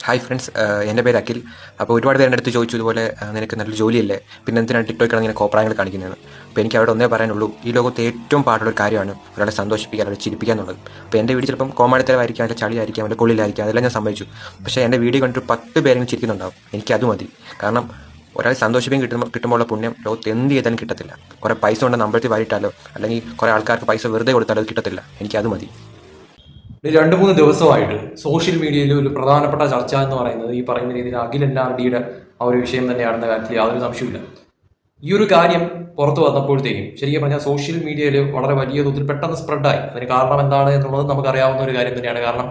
Hi friends, എൻ്റെ പേര് അഖിൽ. അപ്പോൾ ഒരുപാട് പേരുടെ അടുത്ത് ചോദിച്ചു ഇതുപോലെ നിനക്ക് നല്ല ജോലിയല്ലേ, പിന്നെ എന്തിനാണ് ടിക്ടോക്കിലാണ് ഇങ്ങനെ കോപ്രായങ്ങൾ കാണിക്കുന്നത്. അപ്പോൾ എനിക്ക് അവിടെ ഒന്നേ പറയാനുള്ളൂ, ഈ ലോകത്ത് ഏറ്റവും പാടുള്ള ഒരു കാര്യമാണ് ഒരാളെ സന്തോഷിപ്പിക്കുക, ഒരാളെ ചിരിപ്പിക്കുക എന്നുള്ളത്. അപ്പോൾ എൻ്റെ വീഡിയോ ചിലപ്പം കോമാളിത്തരമായിരിക്കാം, അല്ലെങ്കിൽ ചളിയായിരിക്കാം, അല്ലെങ്കിൽ കൊള്ളിലായിരിക്കാം, അതെല്ലാം ഞാൻ സമ്മതിച്ചു. പക്ഷേ എൻ്റെ വീഡിയോ കണ്ടിട്ട് 10 പേരെങ്കിലും ചിരിക്കുന്നുണ്ടാവും. എനിക്കത് മതി. കാരണം ഒരാളെ സന്തോഷിപ്പിക്കാൻ കിട്ടുമ്പോൾ ഉള്ള പുണ്യം ലോകത്ത് എന്ത് ചെയ്താലും കിട്ടത്തില്ല. കുറേ പൈസ കൊണ്ട് നമ്പഴത്തിൽ വാരിയിട്ടാലോ അല്ലെങ്കിൽ കുറേ ആൾക്കാർക്ക് പൈസ വെറുതെ കൊടുത്താലോ അത് കിട്ടത്തില്ല. എനിക്കത് മതി. 2-3 ദിവസമായിട്ട് സോഷ്യൽ മീഡിയയിൽ ഒരു പ്രധാനപ്പെട്ട ചർച്ച എന്ന് പറയുന്നത് ഈ പറയുന്ന രീതിയിൽ അഖിൽ NRDയുടെ ആ ഒരു വിഷയം തന്നെയാണെന്ന കാര്യത്തിൽ യാതൊരു സംശയമില്ല. ഈ ഒരു കാര്യം പുറത്തു വന്നപ്പോഴത്തേക്കും ശരിക്കും പറഞ്ഞാൽ സോഷ്യൽ മീഡിയയിൽ വളരെ വലിയ തോതിൽ പെട്ടെന്ന് സ്പ്രെഡായി. അതിന് കാരണം എന്താണ് എന്നുള്ളത് നമുക്കറിയാവുന്ന ഒരു കാര്യം തന്നെയാണ്. കാരണം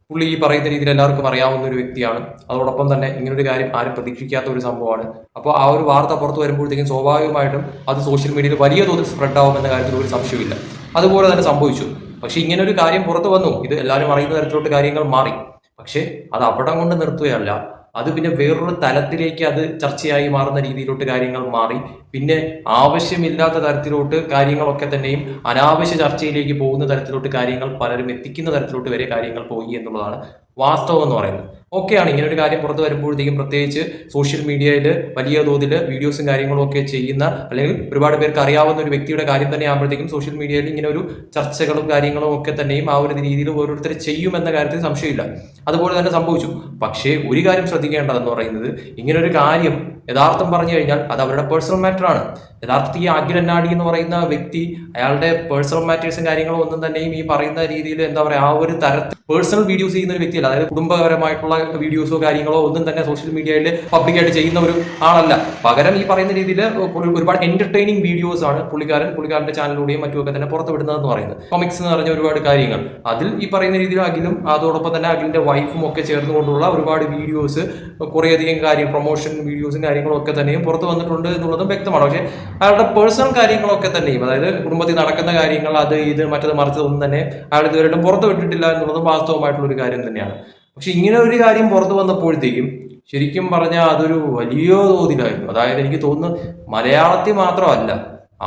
പുള്ളി ഈ പറയുന്ന രീതിയിൽ എല്ലാവർക്കും അറിയാവുന്ന ഒരു വ്യക്തിയാണ്. അതോടൊപ്പം തന്നെ ഇങ്ങനൊരു കാര്യം ആരും പ്രതീക്ഷിക്കാത്ത ഒരു സംഭവമാണ്. അപ്പോൾ ആ ഒരു വാർത്ത പുറത്തു വരുമ്പോഴത്തേക്കും സ്വാഭാവികമായിട്ടും അത് സോഷ്യൽ മീഡിയയിൽ വലിയ തോതിൽ സ്പ്രെഡ് ആവുമെന്ന കാര്യത്തിൽ ഒരു സംശയമില്ല. അതുപോലെ തന്നെ സംഭവിച്ചു. പക്ഷെ ഇങ്ങനെ ഒരു കാര്യം പുറത്തു വന്നു, ഇത് എല്ലാവരും അറിയുന്ന തരത്തിലോട്ട് കാര്യങ്ങൾ മാറി. പക്ഷെ അത് അവിടം കൊണ്ട് നിർത്തുകയല്ല, അത് പിന്നെ വേറൊരു തലത്തിലേക്ക് അത് ചർച്ചയായി മാറുന്ന രീതിയിലോട്ട് കാര്യങ്ങൾ മാറി. പിന്നെ ആവശ്യമില്ലാത്ത തരത്തിലോട്ട് കാര്യങ്ങളൊക്കെ തന്നെയും അനാവശ്യ ചർച്ചയിലേക്ക് പോകുന്ന തരത്തിലോട്ട് കാര്യങ്ങൾ പലരും എത്തിക്കുന്ന തരത്തിലോട്ട് വരെ കാര്യങ്ങൾ പോയി എന്നുള്ളതാണ് വാസ്തവം എന്ന് പറയുന്നത്. ഓക്കെയാണ് ഇങ്ങനെ ഒരു കാര്യം പുറത്ത് വരുമ്പോഴത്തേക്കും, പ്രത്യേകിച്ച് സോഷ്യൽ മീഡിയയിൽ വലിയ തോതിൽ വീഡിയോസും കാര്യങ്ങളും ഒക്കെ ചെയ്യുന്ന, അല്ലെങ്കിൽ ഒരുപാട് പേർക്ക് അറിയാവുന്ന ഒരു വ്യക്തിയുടെ കാര്യം തന്നെ ആകുമ്പോഴത്തേക്കും സോഷ്യൽ മീഡിയയിൽ ഇങ്ങനെ ഒരു ചർച്ചകളും കാര്യങ്ങളും ഒക്കെ തന്നെയും ആ ഒരു രീതിയിൽ ഓരോരുത്തർ ചെയ്യുമെന്ന കാര്യത്തിൽ സംശയമില്ല. അതുപോലെ തന്നെ സംഭവിച്ചു. പക്ഷേ ഒരു കാര്യം ശ്രദ്ധിക്കേണ്ടതെന്ന് പറയുന്നത്, ഇങ്ങനെ ഒരു കാര്യം യഥാർത്ഥം പറഞ്ഞു കഴിഞ്ഞാൽ അത് അവരുടെ പേഴ്സണൽ മാറ്റർ ആണ്. യഥാർത്ഥത്തിൽ ഈ അഖിൽ NRD എന്ന് പറയുന്ന വ്യക്തി അയാളുടെ പേഴ്സണൽ മാറ്റേഴ്സും കാര്യങ്ങളും ഒന്നും തന്നെയും ഈ പറയുന്ന രീതിയിൽ എന്താ പറയുക, ആ ഒരു തരത്തിൽ പേഴ്സണൽ വീഡിയോസ് ചെയ്യുന്ന ഒരു വ്യക്തിയല്ല. അതായത് കുടുംബപരമായിട്ടുള്ള വീഡിയോസോ കാര്യങ്ങളോ ഒന്നും തന്നെ സോഷ്യൽ മീഡിയയിൽ പബ്ലിക്കായിട്ട് ചെയ്യുന്ന ഒരു ആളല്ല. പകരം ഈ പറയുന്ന രീതിയിൽ ഒരുപാട് എന്റർടൈനിങ് വീഡിയോസ് ആണ് പുള്ളിക്കാരന്റെ ചാനലിലൂടെയും മറ്റുമൊക്കെ തന്നെ പുറത്ത് വിടുന്നതെന്ന് പറയുന്നത്. കൊമിക്സ് എന്ന് പറഞ്ഞ ഒരുപാട് കാര്യങ്ങൾ അതിൽ ഈ പറയുന്ന രീതിയിൽ അഖിലും അതോടൊപ്പം തന്നെ അഖിലിന്റെ വൈഫും ഒക്കെ ചേർന്നുകൊണ്ടുള്ള ഒരുപാട് വീഡിയോസ്, കുറേയധികം കാര്യം പ്രൊമോഷൻ വീഡിയോസും കാര്യങ്ങളും ഒക്കെ തന്നെയും പുറത്ത് വന്നിട്ടുണ്ട് എന്നുള്ളതും വ്യക്തമാണ്. പക്ഷേ അയാളുടെ പേഴ്സണൽ കാര്യങ്ങളൊക്കെ തന്നെയും, അതായത് കുടുംബത്തിൽ നടക്കുന്ന കാര്യങ്ങൾ അത് ഇത് മറ്റത് മറിച്ചതൊന്നും തന്നെ അയാൾ ഇതുവരെയായിട്ടും പുറത്ത് വിട്ടിട്ടില്ല എന്നുള്ളതും വാസ്തവമായിട്ടുള്ള ഒരു കാര്യം തന്നെയാണ്. പക്ഷെ ഇങ്ങനെ ഒരു കാര്യം പുറത്തു വന്നപ്പോഴത്തേക്കും ശരിക്കും പറഞ്ഞാൽ അതൊരു വലിയ തോതിലായിരുന്നു. അതായത് എനിക്ക് തോന്നുന്നു മലയാളത്തിൽ മാത്രമല്ല,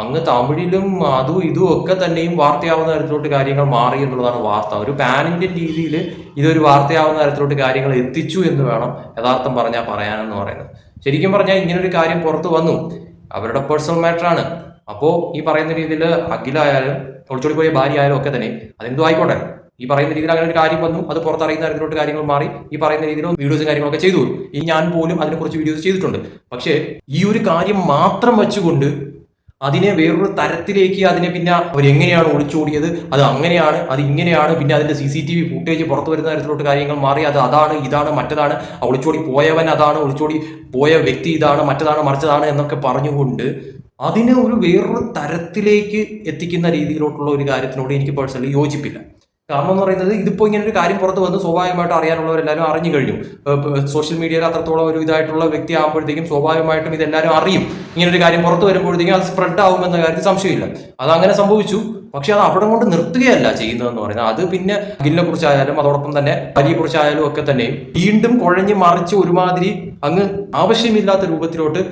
അങ്ങ് തമിഴിലും അതും ഇതും ഒക്കെ തന്നെയും വാർത്തയാവുന്ന തരത്തിലോട്ട് കാര്യങ്ങൾ മാറി എന്നുള്ളതാണ് വാർത്ത. ഒരു പാൻ ഇന്ത്യൻ രീതിയിൽ ഇതൊരു വാർത്തയാവുന്ന തരത്തിലോട്ട് കാര്യങ്ങൾ എത്തിച്ചു എന്ന് വേണം യഥാർത്ഥം പറയാനെന്ന് പറയുന്നത്. ശരിക്കും പറഞ്ഞാൽ ഇങ്ങനൊരു കാര്യം പുറത്തു വന്നു, അവരുടെ പേഴ്സണൽ മാറ്റർ ആണ്. അപ്പോൾ ഈ പറയുന്ന രീതിയിൽ അഖിലായാലും ഒളിച്ചോടി പോയ ഭാര്യ ആയാലും ഒക്കെ തന്നെ അതെന്തോ ആയിക്കോട്ടെ, ഈ പറയുന്ന രീതിയിൽ അങ്ങനെ ഒരു കാര്യം വന്നു, അത് പുറത്തറിയുന്ന തരത്തിലോട്ട് കാര്യങ്ങൾ മാറി. ഈ പറയുന്ന രീതിയിൽ വീഡിയോസും കാര്യങ്ങളൊക്കെ ചെയ്തു. ഈ ഞാൻ പോലും അതിനെക്കുറിച്ച് വീഡിയോസ് ചെയ്തിട്ടുണ്ട്. പക്ഷേ ഈ ഒരു കാര്യം മാത്രം വെച്ചുകൊണ്ട് അതിനെ വേറൊരു തരത്തിലേക്ക്, അതിനെ പിന്നെ അവരെങ്ങനെയാണ് ഒളിച്ചോടിയത്, അത് അങ്ങനെയാണ്, അത് ഇങ്ങനെയാണ്, പിന്നെ അതിന്റെ CCTV ഫുട്ടേജ് പുറത്തു വരുന്ന തരത്തിലോട്ട് കാര്യങ്ങൾ മാറി. അത് അതാണ്, ഇതാണ്, മറ്റതാണ്, ഒളിച്ചോടി പോയവൻ അതാണ്, ഒളിച്ചോടി പോയ വ്യക്തി ഇതാണ്, മറ്റതാണ്, മറിച്ചതാണ് എന്നൊക്കെ പറഞ്ഞുകൊണ്ട് അതിനെ ഒരു വേറൊരു തരത്തിലേക്ക് എത്തിക്കുന്ന രീതിയിലോട്ടുള്ള ഒരു കാര്യത്തിനോട് എനിക്ക് പേഴ്സണലി യോജിപ്പില്ല. കാരണം എന്ന് പറയുന്നത്, ഇതിപ്പോ ഇങ്ങനെ ഒരു കാര്യം പുറത്ത് വന്ന് സ്വാഭാവികമായിട്ട് അറിയാനുള്ളവരെല്ലാവരും അറിഞ്ഞു കഴിഞ്ഞു. സോഷ്യൽ മീഡിയയിൽ അത്രത്തോളം ഒരു ഇതായിട്ടുള്ള വ്യക്തി ആകുമ്പോഴത്തേക്കും സ്വാഭാവികമായിട്ടും ഇതെല്ലാവരും അറിയും. ഇങ്ങനെ ഒരു കാര്യം പുറത്ത് വരുമ്പോഴത്തേക്കും അത് സ്പ്രെഡ് ആവുമെന്ന കാര്യത്തിൽ സംശയമില്ല. അതങ്ങനെ സംഭവിച്ചു. പക്ഷെ അത് അവിടെ കൊണ്ട് നിർത്തുകയല്ല ചെയ്യുന്നതെന്ന് പറയുന്നത്. അത് പിന്നെ അഖിലിനെ കുറിച്ചായാലും അതോടൊപ്പം തന്നെ വലിയെ കുറിച്ചായാലും ഒക്കെ തന്നെ വീണ്ടും കുഴഞ്ഞ് മറിച്ച് ഒരുമാതിരി അങ്ങ് ആവശ്യമില്ലാത്ത രൂപത്തിലോട്ട്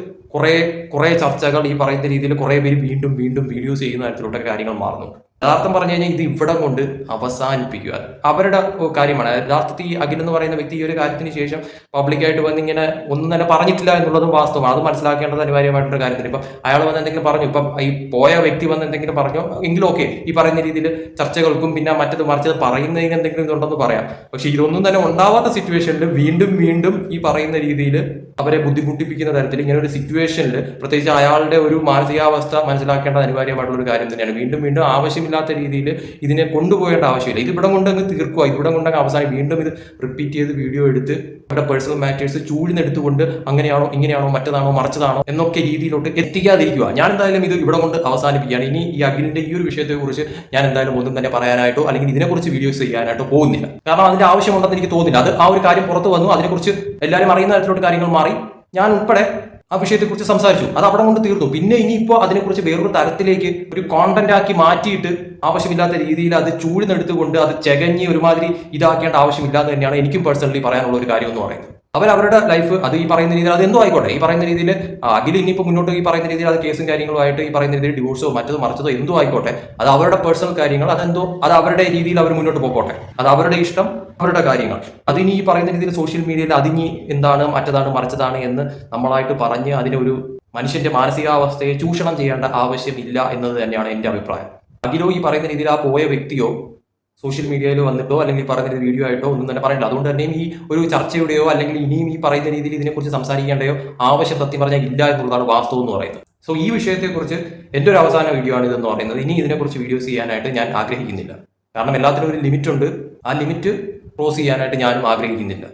കുറെ ചർച്ചകൾ ഈ പറയുന്ന രീതിയിൽ കുറെ പേര് വീണ്ടും വീണ്ടും വീഡിയോസ് ചെയ്യുന്ന തരത്തിലോട്ടൊക്കെ കാര്യങ്ങൾ മാറുന്നു. യഥാർത്ഥം പറഞ്ഞു കഴിഞ്ഞാൽ ഇത് ഇവിടം കൊണ്ട് അവസാനിപ്പിക്കുക അവരുടെ കാര്യമാണ്. യഥാർത്ഥത്തിൽ ഈ അഖിൽ എന്ന് പറയുന്ന വ്യക്തി ഈ ഒരു കാര്യത്തിന് ശേഷം പബ്ലിക്കായിട്ട് വന്ന് ഇങ്ങനെ ഒന്നും തന്നെ പറഞ്ഞിട്ടില്ല എന്നുള്ളതും വാസ്തവമാണ്. അത് മനസ്സിലാക്കേണ്ടത് അനിവാര്യമായിട്ടൊരു കാര്യത്തിന്. ഇപ്പം അയാൾ വന്ന് എന്തെങ്കിലും പറഞ്ഞു, ഇപ്പം ഈ പോയ വ്യക്തി വന്ന് എന്തെങ്കിലും പറഞ്ഞു എങ്കിലും ഓക്കെ, ഈ പറയുന്ന രീതിയിൽ ചർച്ചകൾക്കും പിന്നെ മറ്റത് മറിച്ചത് പറയുന്നതിന് എന്തെങ്കിലും ഇതുണ്ടെന്ന് പറയാം. പക്ഷെ ഇതൊന്നും തന്നെ ഉണ്ടാവാത്ത സിറ്റുവേഷനിൽ വീണ്ടും വീണ്ടും ഈ പറയുന്ന രീതിയിൽ അവരെ ബുദ്ധിമുട്ടിപ്പിക്കുന്ന തരത്തിൽ ഇങ്ങനെ ഒരു സിറ്റുവേഷനിൽ, പ്രത്യേകിച്ച് അയാളുടെ ഒരു മാനസികാവസ്ഥ മനസ്സിലാക്കേണ്ടത് അനിവാര്യമായിട്ടുള്ള ഒരു കാര്യം തന്നെയാണ്. വീണ്ടും വീണ്ടും ആവശ്യമില്ലാത്ത രീതിയിൽ ഇതിനെ കൊണ്ടുപോകേണ്ട ആവശ്യമില്ല. ഇത് ഇവിടെ കൊണ്ടങ്ങ് തീർക്കുക, ഇവിടെ കൊണ്ടങ്ങ് അവസാനം വീണ്ടും ഇത് റിപ്പീറ്റ് ചെയ്ത് വീഡിയോ എടുത്ത് അവരുടെ പേഴ്സണൽ മാറ്റേഴ്സ് ചൂഴ്ന്നെടുത്തുകൊണ്ട് അങ്ങനെയാണോ ഇങ്ങനെയാണോ മറ്റതാണോ മറിച്ചതാണോ എന്നൊക്കെ രീതിയിലോട്ട് എത്തിക്കാതിരിക്കുക. ഞാൻ എന്തായാലും ഇത് ഇവിടെ കൊണ്ട് അവസാനിപ്പിക്കുകയാണ്. ഇനി ഈ അഖിലിന്റെ ഈ ഒരു വിഷയത്തെക്കുറിച്ച് ഞാൻ എന്തായാലും ഒന്നും തന്നെ പറയാനായിട്ടോ അല്ലെങ്കിൽ ഇതിനെക്കുറിച്ച് വീഡിയോസ് ചെയ്യാനായിട്ടോ പോകുന്നില്ല. കാരണം അതിന്റെ ആവശ്യമുണ്ടെന്ന് എനിക്ക് തോന്നുന്നില്ല. അത് ആ ഒരു കാര്യം പുറത്തു വന്നു, അതിനെക്കുറിച്ച് എല്ലാവരും അറിയുന്ന തരത്തിലോട്ട് കാര്യങ്ങൾ മാറി. ഞാൻ ഉൾപ്പെടെ ആ വിഷയത്തെക്കുറിച്ച് സംസാരിച്ചു, അത് അവിടെ കൊണ്ട് തീർന്നു. പിന്നെ ഇനിയിപ്പോൾ അതിനെക്കുറിച്ച് വേറൊരു തരത്തിലേക്ക് ഒരു കോണ്ടന്റ് ആക്കി മാറ്റിയിട്ട് ആവശ്യമില്ലാത്ത രീതിയിൽ അത് ചൂഴ്ന്നെടുത്തുകൊണ്ട് അത് ചെകഞ്ഞ് ഒരുമാതിരി ഇതാക്കേണ്ട ആവശ്യമില്ലാന്ന് തന്നെയാണ് എനിക്കും പേഴ്സണലി പറയാനുള്ള ഒരു കാര്യം എന്ന് പറയുന്നത്. അവരവരുടെ ലൈഫ് അത് ഈ പറയുന്ന രീതിയിൽ അത് എന്തോ ആയിക്കോട്ടെ, ഈ പറയുന്ന രീതിയിൽ അഖിൽ ഇനിയിപ്പോൾ മുന്നോട്ട് ഈ പറയുന്ന രീതിയിൽ അത് കേസും കാര്യങ്ങളുമായിട്ട് ഈ പറയുന്ന രീതിയിൽ ഡിവോഴ്സോ മറ്റതോ മറിച്ചതോ എന്തോ ആയിക്കോട്ടെ, അത് അവരുടെ പേഴ്സണൽ കാര്യങ്ങൾ, അതെന്തോ അത് അവരുടെ രീതിയിൽ അവർ മുന്നോട്ട് പോയിക്കോട്ടെ, അത് അവരുടെ ഇഷ്ടം. അവരുടെ കാര്യങ്ങൾ അതിനി ഈ പറയുന്ന രീതിയിൽ സോഷ്യൽ മീഡിയയിൽ അതിനി എന്താണ് മറ്റതാണ് മറിച്ചതാണ് എന്ന് നമ്മളായിട്ട് പറഞ്ഞ് അതിനെ ഒരു മനുഷ്യന്റെ മാനസികാവസ്ഥയെ ചൂഷണം ചെയ്യേണ്ട ആവശ്യമില്ല എന്നത് തന്നെയാണ് എൻ്റെ അഭിപ്രായം. അഖിലോ ഈ പറയുന്ന രീതിയിൽ ആ പോയ വ്യക്തിയോ സോഷ്യൽ മീഡിയയിൽ വന്നിട്ടോ അല്ലെങ്കിൽ പറയുന്ന വീഡിയോ ആയിട്ടോ ഒന്നും തന്നെ പറയില്ല. അതുകൊണ്ട് തന്നെയും ഈ ഒരു ചർച്ചയുടെയോ അല്ലെങ്കിൽ ഇനിയും ഈ പറയുന്ന രീതിയിൽ ഇതിനെക്കുറിച്ച് സംസാരിക്കേണ്ടയോ ആവശ്യം സത്യം പറഞ്ഞാൽ ഇല്ല എന്നുള്ളതാണ് വാസ്തവം എന്ന് പറയുന്നത്. സോ ഈ വിഷയത്തെക്കുറിച്ച് എൻ്റെ ഒരു അവസാന വീഡിയോ ആണ് ഇതെന്ന് പറയുന്നത്. ഇനി ഇതിനെക്കുറിച്ച് വീഡിയോസ് ചെയ്യാനായിട്ട് ഞാൻ ആഗ്രഹിക്കുന്നില്ല. കാരണം എല്ലാത്തിനും ഒരു ലിമിറ്റ് ഉണ്ട്. ആ ലിമിറ്റ് ക്രോസ് ചെയ്യാനായിട്ട് ഞാനും ആഗ്രഹിക്കുന്നില്ല.